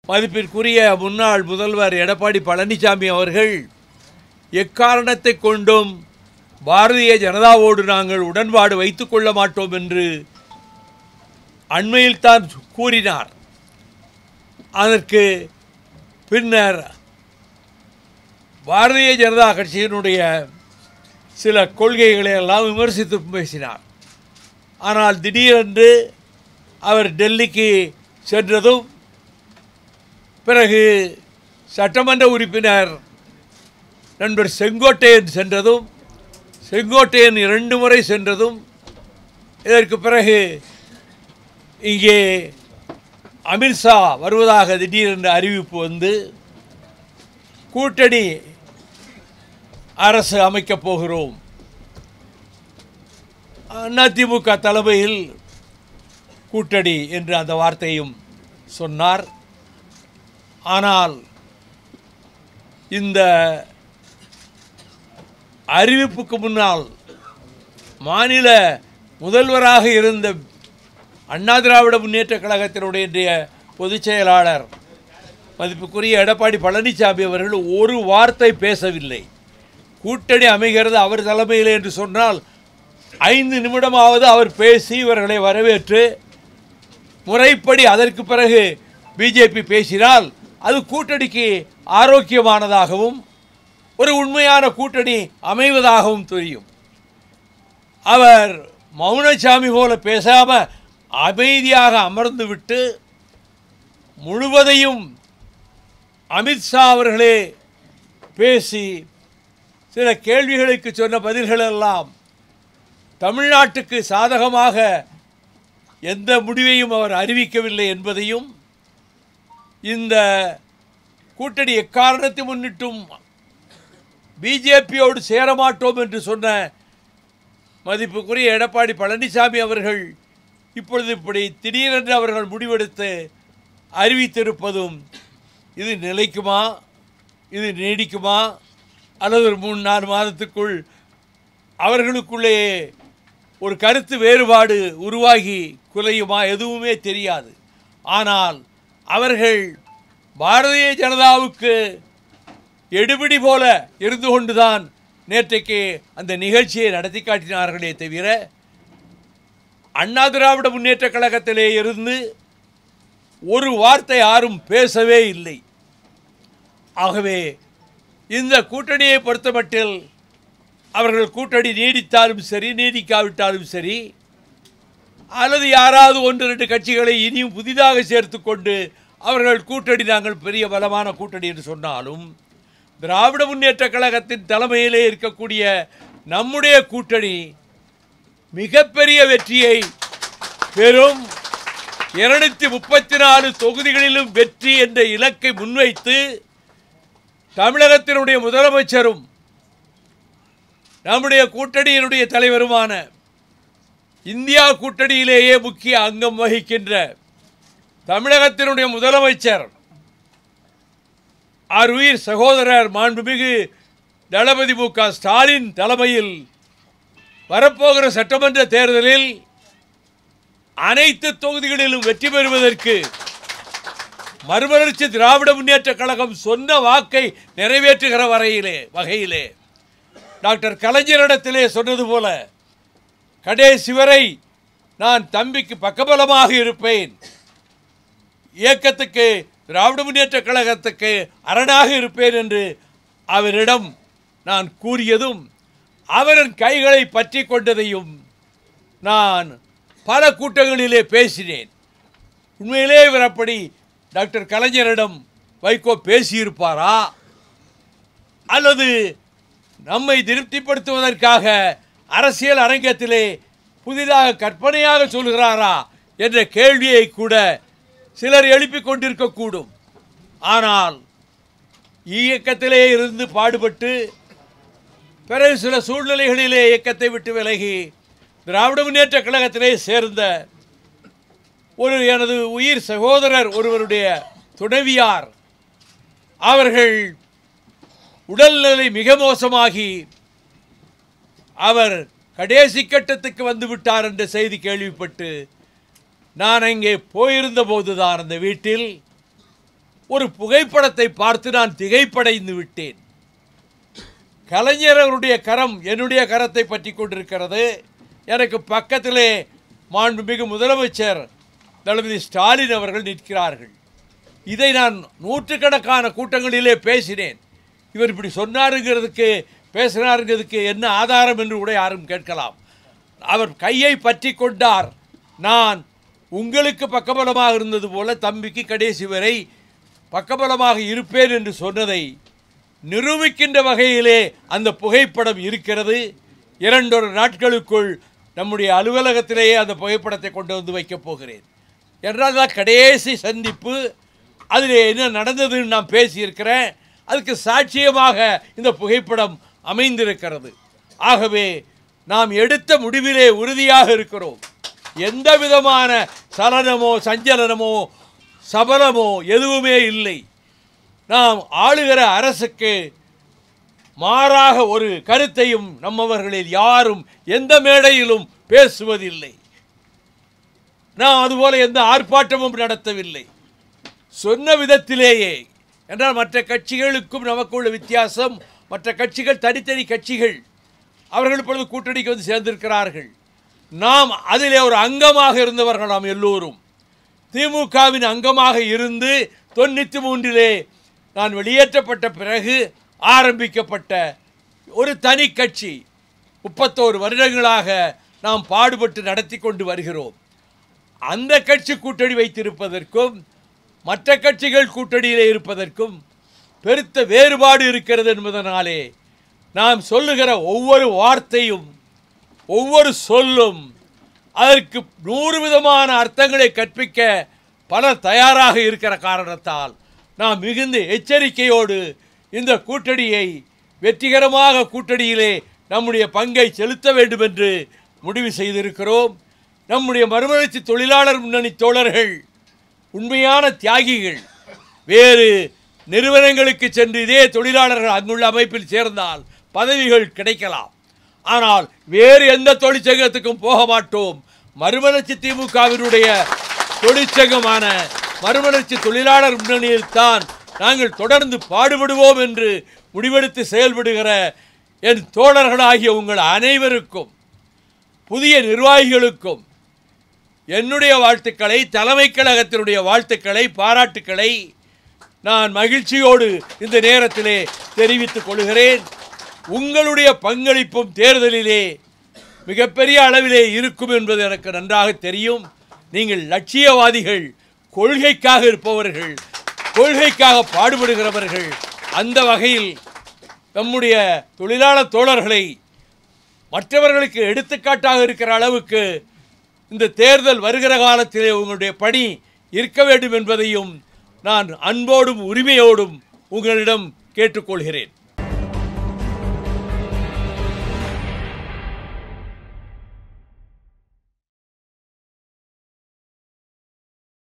மதிப்பிற்குரிய முன்னாள் முதல்வர் எடப்பாடி பழனிசாமி அவர்கள் எக்காரணத்தை கொண்டும் பாரதிய ஜனதாவோடு நாங்கள் உடன்பாடு வைத்துக் கொள்ள மாட்டோம் என்று அண்மையில் தான் கூறினார். அதற்கு பின்னர் பாரதிய ஜனதா கட்சியினுடைய சில கொள்கைகளை எல்லாம் விமர்சித்து பேசினார். ஆனால் திடீரென்று அவர் டெல்லிக்கு சென்றதும், பிறகு சட்டமன்ற உறுப்பினர் நண்பர் செங்கோட்டையன் சென்றதும், செங்கோட்டையன் 2 முறை சென்றதும், இதற்கு பிறகு இங்கே அமித்ஷா வருவதாக திடீரென்று அறிவிப்பு வந்து கூட்டணி அரசு அமைக்கப் போகிறோம், அதிமுக தலைமையில் கூட்டணி என்று அந்த வார்த்தையும் சொன்னார். ஆனால் இந்த அறிவிப்புக்கு முன்னால் மாநில முதல்வராக இருந்த அண்ணா திராவிட முன்னேற்ற கழகத்தினுடைய பொதுச் செயலாளர் மதிப்புக்குரிய எடப்பாடி பழனிசாமி அவர்கள் ஒரு வார்த்தை பேசவில்லை. கூட்டணி அமைகிறது அவர் தலைமையில் என்று சொன்னால் 5 நிமிடமாவது அவர் பேசி இவர்களை வரவேற்று முறைப்படி அதற்கு பிறகு பிஜேபி பேசினால் அது கூட்டணிக்கு ஆரோக்கியமானதாகவும் ஒரு உண்மையான கூட்டணி அமைவதாகவும் தெரியும். அவர் மௌனசாமி போல பேசாமல் அமைதியாக அமர்ந்துவிட்டு முழுவதையும் அமித்ஷா அவர்களே பேசி சில கேள்விகளுக்கு சொன்ன பதில்களெல்லாம் தமிழ்நாட்டுக்கு சாதகமாக எந்த முடிவையும் அவர் அறிவிக்கவில்லை என்பதையும், இந்த கூட்டணி எக்காரணத்தை முன்னிட்டும் பிஜேபியோடு சேரமாட்டோம் என்று சொன்ன மதிப்புக்குரிய எடப்பாடி பழனிசாமி அவர்கள் இப்பொழுது இப்படி திடீரென்று அவர்கள் முடிவெடுத்து அறிவித்திருப்பதும், இது நிலைக்குமா, இது நீடிக்குமா, அல்லது ஒரு 3-4 மாதத்துக்குள் அவர்களுக்குள்ளே ஒரு கருத்து வேறுபாடு உருவாகி குலையுமா, எதுவுமே தெரியாது. ஆனால் அவர்கள் பாரதிய ஜனதாவுக்கு எடுபிடி போல இருந்து கொண்டுதான் நேற்றைக்கு அந்த நிகழ்ச்சியை நடத்தி காட்டினார்களே தவிர அண்ணா திராவிட முன்னேற்ற கழகத்திலே இருந்து ஒரு வார்த்தை யாரும் பேசவே இல்லை. ஆகவே இந்த கூட்டணியை பொறுத்தமட்டில் அவர்கள் கூட்டணி நீடித்தாலும் சரி, நீடிக்காவிட்டாலும் சரி, அல்லது யாராவது 1-2 கட்சிகளை இனியும் புதிதாக சேர்த்து கொண்டு அவர்கள் கூட்டணி நாங்கள் பெரிய பலமான கூட்டணி என்று சொன்னாலும், திராவிட முன்னேற்ற கழகத்தின் தலைமையிலே இருக்கக்கூடிய நம்முடைய கூட்டணி மிகப்பெரிய வெற்றியை பெறும். 234 தொகுதிகளிலும் வெற்றி என்ற இலக்கை முன்வைத்து தமிழகத்தினுடைய முதலமைச்சரும் நம்முடைய கூட்டணியினுடைய தலைவருமான இந்தியா கூட்டணியிலேயே முக்கிய அங்கம் வகிக்கின்ற தமிழகத்தினுடைய முதலமைச்சர் ஆருயிர் சகோதரர் மாண்புமிகு தளபதி மு.க. ஸ்டாலின் தலைமையில் வரப்போகிற சட்டமன்ற தேர்தலில் அனைத்து தொகுதிகளிலும் வெற்றி பெறுவதற்கு மறுமலர்ச்சி திராவிட முன்னேற்ற கழகம் சொன்ன வாக்கை நிறைவேற்றுகிற வகையிலே டாக்டர் கலைஞரிடத்திலே சொன்னது போல கடைசி வரை நான் தம்பிக்கு பக்கபலமாக இருப்பேன், இயக்கத்துக்கு திராவிட முன்னேற்ற கழகத்துக்கு அரணாக இருப்பேன் என்று அவரிடம் நான் கூறியதும், அவரின் கைகளை பற்றி கொண்டதையும் நான் பல கூட்டங்களிலே பேசினேன். உண்மையிலே இவர் அப்படி டாக்டர் கலைஞரிடம் வைகோ பேசியிருப்பாரா, அல்லது நம்மை திருப்திப்படுத்துவதற்காக அரசியல் அரங்கத்திலே புதிதாக கற்பனையாக சொல்கிறாரா என்ற கேள்வியை கூட சிலர் எழுப்பிக் கொண்டிருக்கக்கூடும். ஆனால் இயக்கத்திலே இருந்து பாடுபட்டு பிறகு சில சூழ்நிலைகளிலே இயக்கத்தை விட்டு விலகி திராவிட முன்னேற்ற கழகத்திலே சேர்ந்த ஒரு எனது உயிர் சகோதரர் ஒருவருடைய துணைவியார் அவர்கள் உடல்நிலை மிக மோசமாகி அவர் கடைசி கட்டத்துக்கு வந்துவிட்டார் என்ற செய்தி கேள்விப்பட்டு நான் அங்கே போயிருந்த போதுதான் அந்த வீட்டில் ஒரு புகைப்படத்தை பார்த்து நான் திகைப்படைந்து விட்டேன். கலைஞர் அவருடைய கரம் என்னுடைய கரத்தை பற்றி கொண்டிருக்கிறது. எனக்கு பக்கத்திலே மாண்புமிகு முதலமைச்சர் தளபதி ஸ்டாலின் அவர்கள் நிற்கிறார்கள். இதை நான் நூற்றுக்கணக்கான கூட்டங்களிலே பேசினேன். இவர் இப்படி சொன்னாருங்கிறதுக்கு பேசினாருங்கிறதுக்கு என்ன ஆதாரம் என்று கூட யாரும் கேட்கலாம். அவர் கையை பற்றி கொண்டார். நான் உங்களுக்கு பக்கபலமாக இருந்தது போல தம்பிக்கு கடைசி வரை பக்கபலமாக இருப்பேன் என்று சொன்னதை நிரூபிக்கின்ற வகையிலே அந்த புகைப்படம் இருக்கிறது. 2 நாட்களுக்குள் நம்முடைய அலுவலகத்திலேயே அந்த புகைப்படத்தை கொண்டு வந்து வைக்கப் போகிறேன். என்றால் தான் கடைசி சந்திப்பு. அதில் என்ன நடந்ததுன்னு நான் பேசியிருக்கிறேன். அதுக்கு சாட்சியமாக இந்த புகைப்படம் அமைந்திருக்கிறது. ஆகவே நாம் எடுத்த முடிவிலே உறுதியாக இருக்கிறோம். எந்த விதமான சலனமோ சஞ்சலனமோ சபலமோ எதுவுமே இல்லை. நாம் ஆளுகிற அரசுக்கு மாறாக ஒரு கருத்தையும் நம்மவர்களில் யாரும் எந்த மேடையிலும் பேசுவதில்லை. நாம் அதுபோல எந்த ஆர்ப்பாட்டமும் நடத்தவில்லை. சொன்ன விதத்திலேயே. என்றால் மற்ற கட்சிகளுக்கும் நமக்கு உள்ள வித்தியாசம், மற்ற கட்சிகள் தனித்தனி கட்சிகள், அவர்கள் இப்பொழுது கூட்டணிக்கு வந்து சேர்ந்திருக்கிறார்கள். நாம் அதிலே ஒரு அங்கமாக இருந்தவர்கள். நாம் எல்லோரும் திமுகவின் அங்கமாக இருந்து 93 நான் வெளியேற்றப்பட்ட பிறகு ஆரம்பிக்கப்பட்ட ஒரு தனி கட்சி. 31 வருடங்களாக நாம் பாடுபட்டு நடத்தி கொண்டு வருகிறோம். அந்த கட்சி கூட்டணி வைத்திருப்பதற்கும் மற்ற கட்சிகள் கூட்டணியிலே இருப்பதற்கும் பெருத்த வேறுபாடு இருக்கிறது என்பதனாலே நாம் சொல்லுகிற ஒவ்வொரு வார்த்தையும் ஒவ்வொரு சொல்லும் அதற்கு 100 விதமான அர்த்தங்களை கற்பிக்க பலர் தயாராக இருக்கிற காரணத்தால் நாம் மிகுந்த எச்சரிக்கையோடு இந்த கூட்டணியை வெற்றிகரமாக கூட்டணியிலே நம்முடைய பங்கை செலுத்த வேண்டும் என்று முடிவு செய்திருக்கிறோம். நம்முடைய மறுமலர்ச்சி தொழிலாளர் முன்னணி தோழர்கள் உண்மையான தியாகிகள். வேறு நிறுவனங்களுக்கு சென்று இதே தொழிலாளர்கள் அங்குள்ள அமைப்பில் சேர்ந்தால் பதவிகள் கிடைக்கலாம். ஆனால் வேறு எந்த தொழிற்சங்கத்துக்கும் போக மாட்டோம். மறுமலர்ச்சி திமுகவினுடைய தொழிற்சங்கமான மறுமலர்ச்சி தொழிலாளர் முன்னணியில் தான் நாங்கள் தொடர்ந்து பாடுபடுவோம் என்று முடிவெடுத்து செயல்படுகிற என் தோழர்களாகிய உங்கள் அனைவருக்கும் புதிய நிர்வாகிகளுக்கும் என்னுடைய வாழ்த்துக்களை, தலைமை கழகத்தினுடைய வாழ்த்துக்களை, பாராட்டுக்களை நான் மகிழ்ச்சியோடு இந்த நேரத்திலே தெரிவித்துக் கொள்கிறேன். உங்களுடைய பங்களிப்பும் தேர்தலிலே மிகப்பெரிய அளவிலே இருக்கும் என்பது எனக்கு நன்றாக தெரியும். நீங்கள் லட்சியவாதிகள், கொள்கைக்காக இருப்பவர்கள், கொள்கைக்காக பாடுபடுகிறவர்கள். அந்த வகையில் நம்முடைய தொழிலாளர் தோழர்களை மற்றவர்களுக்கு எடுத்துக்காட்டாக இருக்கிற அளவுக்கு இந்த தேர்தல் வருகிற காலத்திலே உங்களுடைய பணி இருக்க வேண்டும் என்பதையும் நான் அன்போடும் உரிமையோடும் உங்களிடம் கேட்டுக்கொள்கிறேன்.